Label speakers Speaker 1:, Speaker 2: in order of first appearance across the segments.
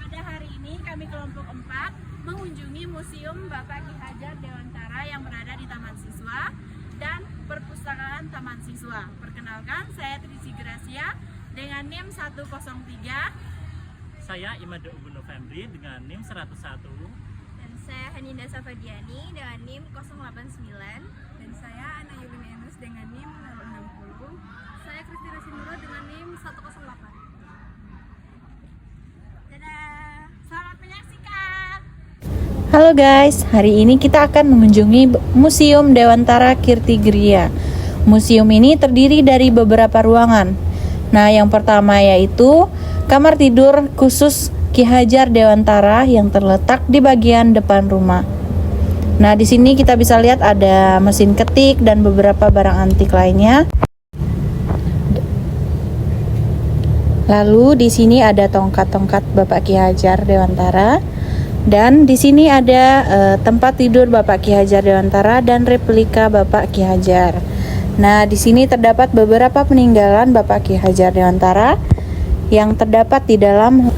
Speaker 1: Pada hari ini kami kelompok 4 mengunjungi Museum Bapak Ki Hajar Dewantara yang berada di Taman Siswa dan Perpustakaan Taman Siswa. Perkenalkan, saya Trisi Gracia dengan NIM 103.
Speaker 2: Saya Imade Ubu Novembri dengan NIM 101.
Speaker 3: Dan saya Haninda Safadiani dengan NIM 089.
Speaker 4: Dan saya Ana Yulinenus dengan NIM 060.
Speaker 3: Saya Kristina Sinura dengan NIM 108.
Speaker 1: Dadah, selamat menyaksikan.
Speaker 5: Halo guys, hari ini kita akan mengunjungi Museum Dewantara Kirti Griya. Museum ini terdiri dari beberapa ruangan. Nah, yang pertama yaitu kamar tidur khusus Ki Hajar Dewantara yang terletak di bagian depan rumah. Nah, di sini kita bisa lihat ada mesin ketik dan beberapa barang antik lainnya. Lalu di sini ada tongkat-tongkat Bapak Ki Hajar Dewantara. Dan di sini ada tempat tidur Bapak Ki Hajar Dewantara dan replika Bapak Ki Hajar. Nah, di sini terdapat beberapa peninggalan Bapak Ki Hajar Dewantara yang terdapat di dalam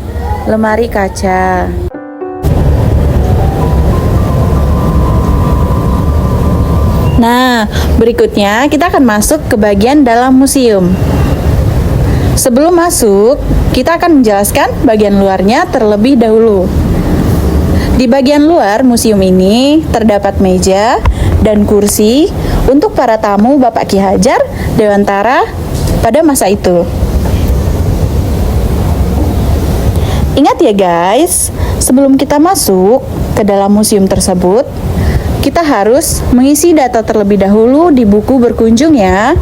Speaker 5: lemari kaca. Nah, berikutnya kita akan masuk ke bagian dalam museum. Sebelum masuk, kita akan menjelaskan bagian luarnya terlebih dahulu. Di bagian luar museum ini terdapat meja dan kursi untuk para tamu Bapak Ki Hajar Dewantara pada masa itu. Ingat ya guys, sebelum kita masuk ke dalam museum tersebut, kita harus mengisi data terlebih dahulu di buku berkunjung ya.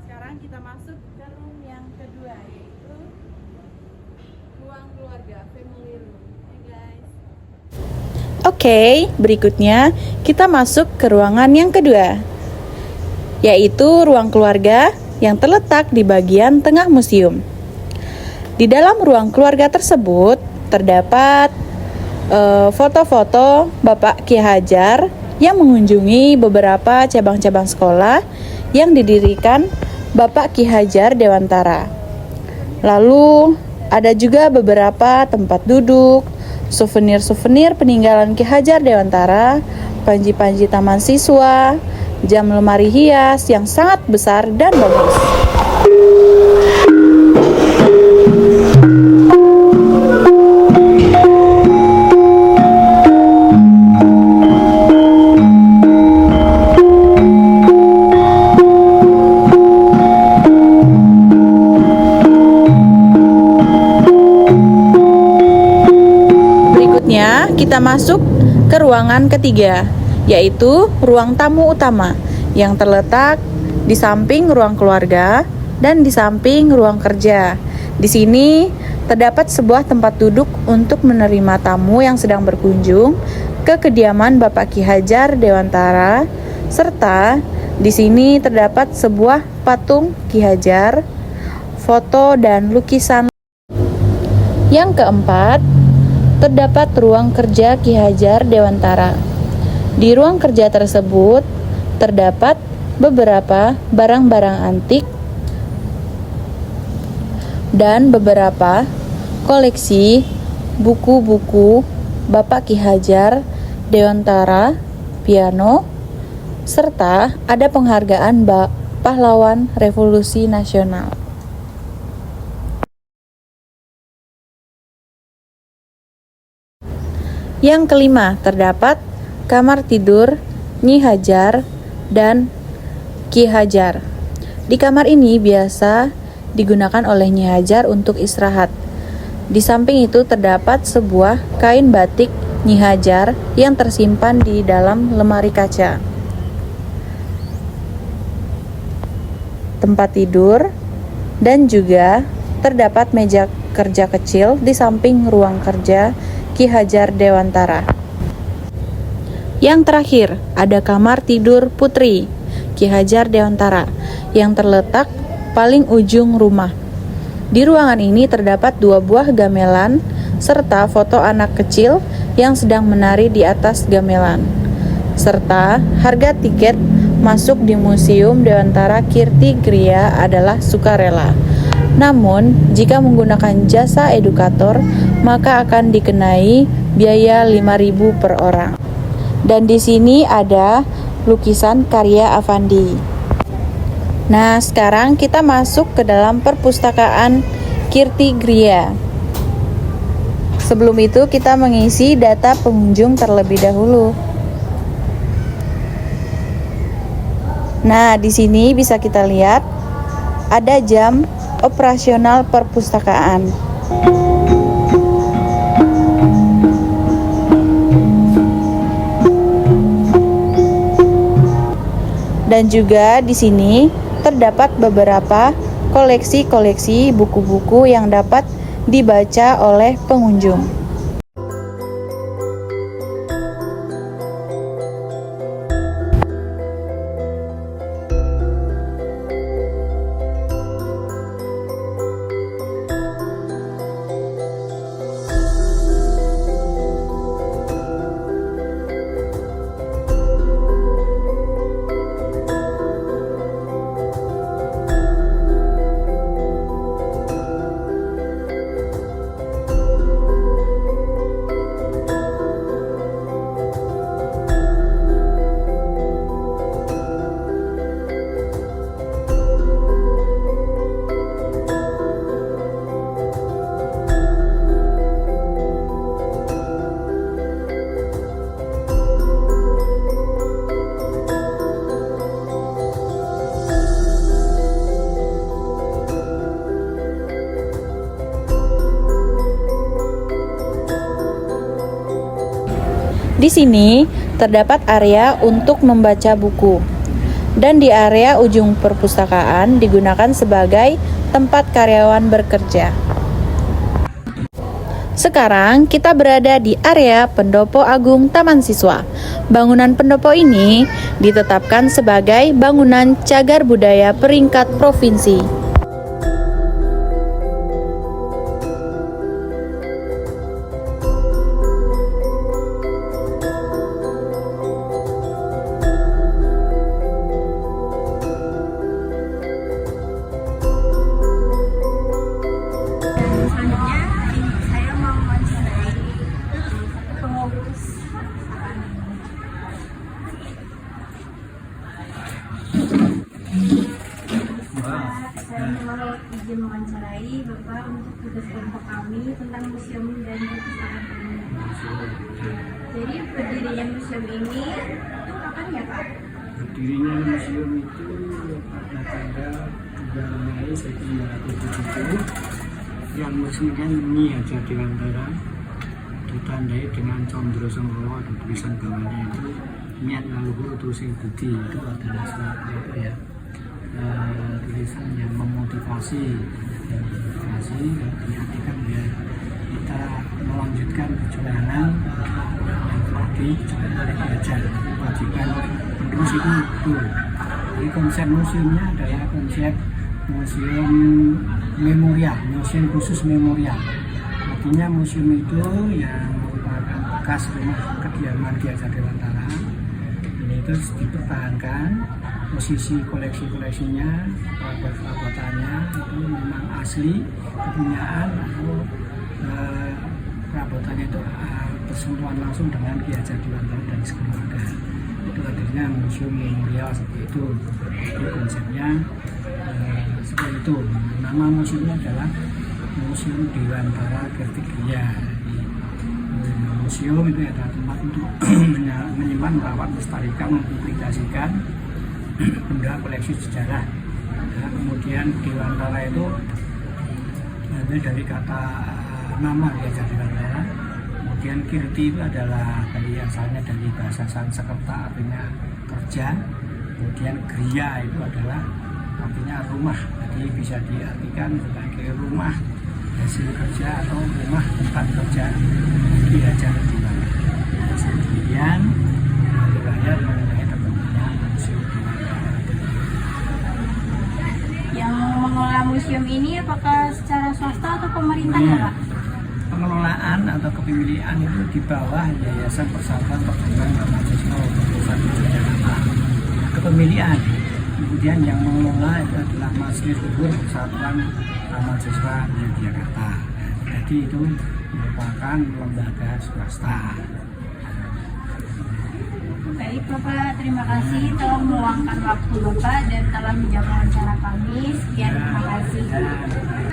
Speaker 1: Sekarang kita masuk ke room yang kedua, yaitu ruang keluarga, family room. Guys.
Speaker 5: Oke, berikutnya kita masuk ke ruangan yang kedua, yaitu ruang keluarga yang terletak di bagian tengah museum. Di dalam ruang keluarga tersebut terdapat foto-foto Bapak Ki Hajar yang mengunjungi beberapa cabang-cabang sekolah yang didirikan Bapak Ki Hajar Dewantara. Lalu ada juga beberapa tempat duduk, souvenir-souvenir peninggalan Ki Hajar Dewantara, panji-panji taman siswa, jam lemari hias yang sangat besar dan bagus. Kita masuk ke ruangan ketiga, yaitu ruang tamu utama yang terletak di samping ruang keluarga dan di samping ruang kerja. Di sini terdapat sebuah tempat duduk untuk menerima tamu yang sedang berkunjung ke kediaman Bapak Ki Hajar Dewantara, serta di sini terdapat sebuah patung Ki Hajar, foto dan lukisan. Yang keempat, terdapat ruang kerja Ki Hajar Dewantara. Di ruang kerja tersebut terdapat beberapa barang-barang antik dan beberapa koleksi buku-buku Bapak Ki Hajar Dewantara, piano, serta ada penghargaan pahlawan Revolusi Nasional. Yang kelima, terdapat kamar tidur Nyi Hajar dan Ki Hajar. Di kamar ini biasa digunakan oleh Nyi Hajar untuk istirahat. Di samping itu terdapat sebuah kain batik Nyi Hajar yang tersimpan di dalam lemari kaca. Tempat tidur dan juga terdapat meja kerja kecil di samping ruang kerja Ki Hajar Dewantara. Yang terakhir, ada kamar tidur putri Ki Hajar Dewantara yang terletak paling ujung rumah. Di ruangan ini terdapat 2 buah gamelan serta foto anak kecil yang sedang menari di atas gamelan. Serta harga tiket masuk di Museum Dewantara Kirti Griya adalah sukarela. Namun, jika menggunakan jasa edukator, maka akan dikenai biaya 5.000 per orang. Dan di sini ada lukisan karya Avandi. Nah, sekarang kita masuk ke dalam perpustakaan Kirti Griya. Sebelum itu, kita mengisi data pengunjung terlebih dahulu. Nah, di sini bisa kita lihat ada jam operasional perpustakaan. Dan juga di sini terdapat beberapa koleksi-koleksi buku-buku yang dapat dibaca oleh pengunjung. Di sini terdapat area untuk membaca buku, dan di area ujung perpustakaan digunakan sebagai tempat karyawan bekerja. Sekarang kita berada di area Pendopo Agung Taman Siswa. Bangunan pendopo ini ditetapkan sebagai bangunan cagar budaya peringkat provinsi.
Speaker 4: Saya mau mewawancarai pengurus. Saya mau izin mewawancarai Bapak untuk tugas kelompok kami tentang museum dan perpustakaan ini. Jadi berdirinya museum ini itu kapan ya Pak?
Speaker 6: Berdirinya museum itu pada tanggal 3 Mei 1970 yang meresmikan Nyi Hajar Dewantara, ditandai dengan Condro Songkowo, ada tulisan bawahnya itu niat leluhur terusing budi. Itu adalah suatu tulisan yang memotivasi dan diartikan biar kita melanjutkan perjalanan yang telah dicapai oleh Ki Hajar. Kewajiban penerus itu. Jadi konsep museumnya adalah konsep museum memorial, museum khusus memorial. Artinya museum itu yang merupakan bekas rumah kediaman Ki Hajar Dewantara ini terus dipertahankan, posisi koleksinya, perabotannya itu memang asli kepunyaan atau perabotannya itu bersentuhan langsung dengan Ki Hajar Dewantara dan sekeluarga. Itu artinya museum memorial seperti itu. Itu konsepnya seperti itu. Nama museumnya adalah Museum Dewantara Kirti Griya. Museum itu adalah tempat untuk menyimpan, merawat, melestarikan, mempublikasikan benda koleksi sejarah. Nah, kemudian Dewantara itu dari kata nama Ki Hajar Dewantara. Kemudian Kirti itu adalah dari asalnya dari bahasa Sanskerta artinya kerja. Kemudian Griya itu adalah artinya rumah, jadi bisa diartikan sebagai rumah hasil kerja atau rumah tempat kerja Ki Hajar Dewantara. Kemudian rakyat mengenai terbentuknya Museum Dewantara.
Speaker 3: Yang mengelola museum ini apakah secara swasta atau pemerintah ya Pak?
Speaker 6: Pengelolaan pengelolaan atau kepemilikan itu di bawah Yayasan Persatuan Perguruan Taman Siswa Pusat Jakarta. Kepemilikan, kemudian yang mengelola itu adalah Majelis Luhur Persatuan Taman Siswa Yogyakarta. Jadi itu merupakan lembaga swasta.
Speaker 4: Baik Bapak, terima kasih telah meluangkan waktu Bapak dan telah menjawab wawancara kami. Sekian, terima kasih.